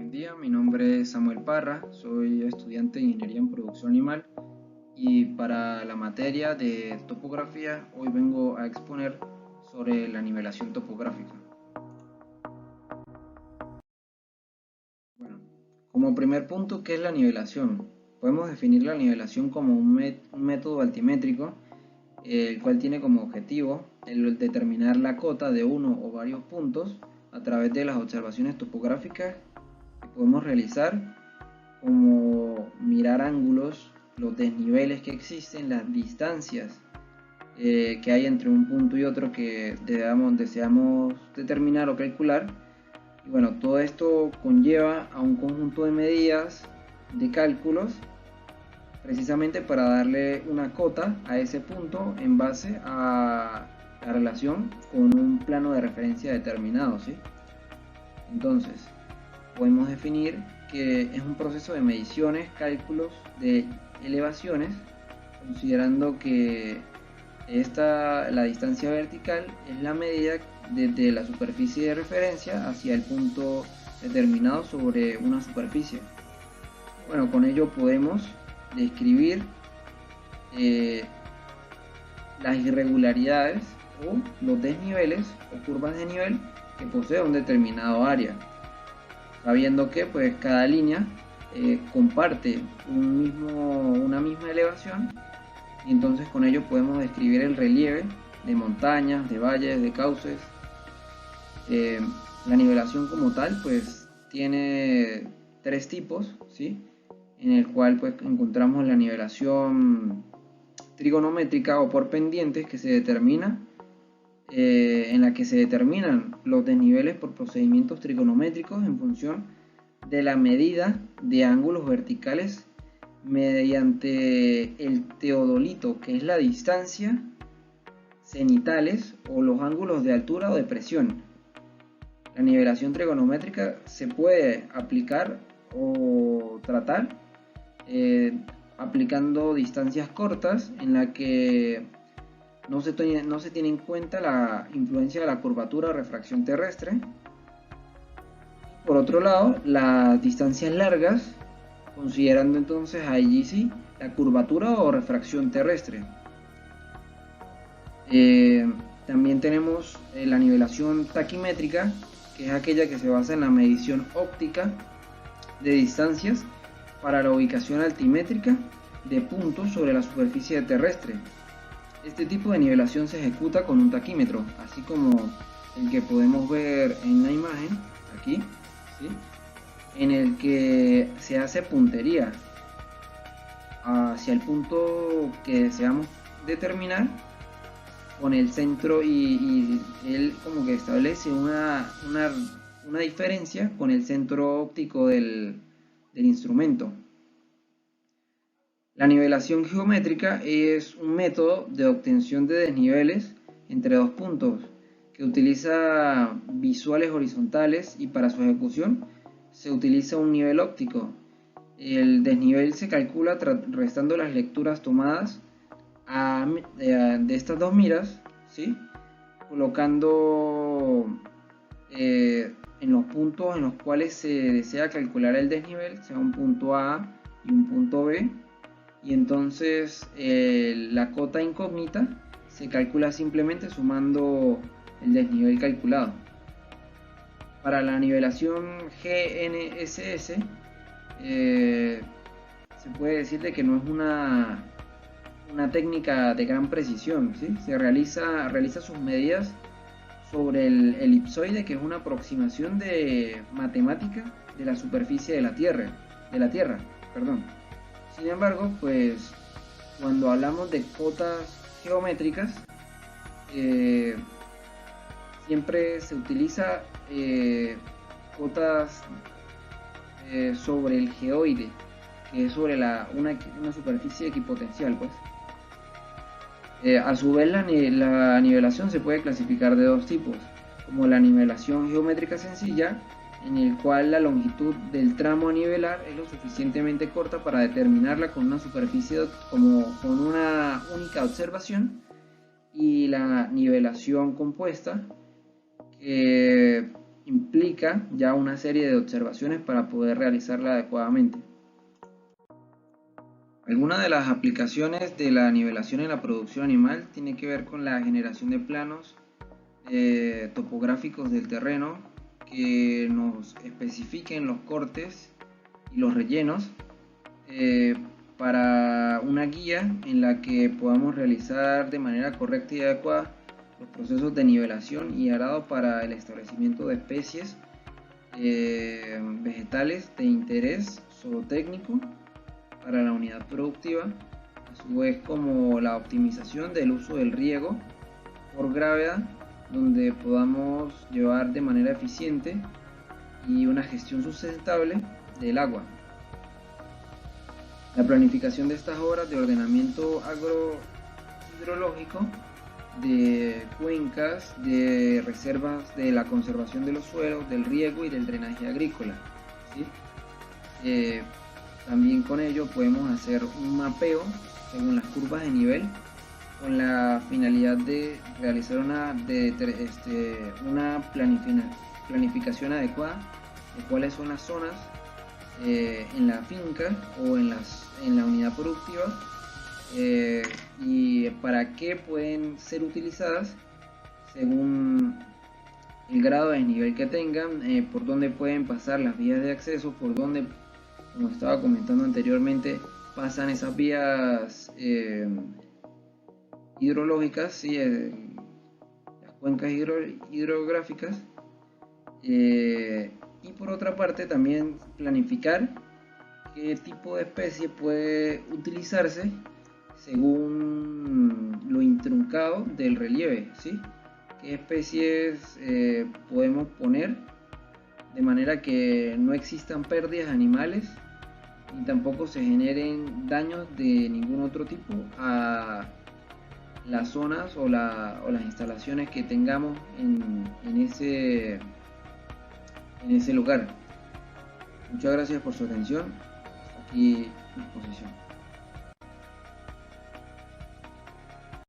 Buen día, mi nombre es Samuel Parra, soy estudiante de Ingeniería en Producción Animal y para la materia de topografía hoy vengo a exponer sobre la nivelación topográfica. Bueno, como primer punto, ¿qué es la nivelación? Podemos definir la nivelación como un método altimétrico, el cual tiene como objetivo el determinar la cota de uno o varios puntos a través de las observaciones topográficas que podemos realizar, como mirar ángulos, los desniveles que existen, las distancias que hay entre un punto y otro que deseamos determinar o calcular. Y bueno, todo esto conlleva a un conjunto de medidas, de cálculos, precisamente para darle una cota a ese punto en base a la relación con un plano de referencia determinado, ¿sí? Entonces, podemos definir que es un proceso de mediciones, cálculos de elevaciones, considerando que la distancia vertical es la medida desde la superficie de referencia hacia el punto determinado sobre una superficie. Bueno, con ello podemos describir eh, las irregularidades o los desniveles o curvas de nivel que posee un determinado área, sabiendo que pues cada línea comparte una misma elevación, y entonces con ello podemos describir el relieve de montañas, de valles, de cauces. Eh, la nivelación como tal pues tiene tres tipos, ¿sí? En el cual pues encontramos la nivelación trigonométrica o por pendientes, que se determina en la que se determinan los desniveles por procedimientos trigonométricos en función de la medida de ángulos verticales mediante el teodolito, que es la distancia, cenitales o los ángulos de altura o de presión. La nivelación trigonométrica se puede aplicar o tratar aplicando distancias cortas en la que no se tiene en cuenta la influencia de la curvatura o refracción terrestre. Por otro lado, las distancias largas, considerando entonces allí sí la curvatura o refracción terrestre. También tenemos la nivelación taquimétrica, que es aquella que se basa en la medición óptica de distancias para la ubicación altimétrica de puntos sobre la superficie terrestre. Este tipo de nivelación se ejecuta con un taquímetro, así como el que podemos ver en la imagen aquí, ¿sí? En el que se hace puntería hacia el punto que deseamos determinar con el centro, y él como que establece una diferencia con el centro óptico del instrumento. La nivelación geométrica es un método de obtención de desniveles entre dos puntos que utiliza visuales horizontales, y para su ejecución se utiliza un nivel óptico. El desnivel se calcula restando las lecturas tomadas de estas dos miras, ¿sí? Colocando en los puntos en los cuales se desea calcular el desnivel, sea un punto A y un punto B, y entonces la cota incógnita se calcula simplemente sumando el desnivel calculado. Para la nivelación GNSS se puede decir de que no es una técnica de gran precisión, ¿sí? Se realiza sus medidas sobre el elipsoide, que es una aproximación de matemática de la superficie de la Tierra, perdón. Sin embargo, pues cuando hablamos de cotas geométricas, siempre se utiliza cotas sobre el geoide, que es sobre una superficie equipotencial, pues. A su vez, la nivelación se puede clasificar de dos tipos, como la nivelación geométrica sencilla, en el cual la longitud del tramo a nivelar es lo suficientemente corta para determinarla con una superficie como con una única observación, y la nivelación compuesta, que implica aplica ya una serie de observaciones para poder realizarla adecuadamente. Algunas de las aplicaciones de la nivelación en la producción animal tiene que ver con la generación de planos topográficos del terreno que nos especifiquen los cortes y los rellenos para una guía en la que podamos realizar de manera correcta y adecuada los procesos de nivelación y arado para el establecimiento de especies vegetales de interés zootécnico para la unidad productiva, a su vez como la optimización del uso del riego por gravedad, donde podamos llevar de manera eficiente y una gestión sustentable del agua. La planificación de estas obras de ordenamiento agrohidrológico, de cuencas, de reservas de la conservación de los suelos, del riego y del drenaje agrícola, ¿sí? También con ello podemos hacer un mapeo según las curvas de nivel con la finalidad de realizar una planificación adecuada de cuáles son las zonas en la finca o en la unidad productiva y para qué pueden ser utilizadas según el grado de desnivel que tengan, por dónde pueden pasar las vías de acceso, por dónde, como estaba comentando anteriormente, pasan esas vías hidrológicas, ¿sí? Las cuencas hidrográficas, y por otra parte también planificar qué tipo de especie puede utilizarse según lo intruncado del relieve, ¿sí? Qué especies podemos poner de manera que no existan pérdidas animales ni tampoco se generen daños de ningún otro tipo a las zonas o las instalaciones que tengamos en ese lugar. Muchas gracias por su atención. Hasta aquí mi exposición.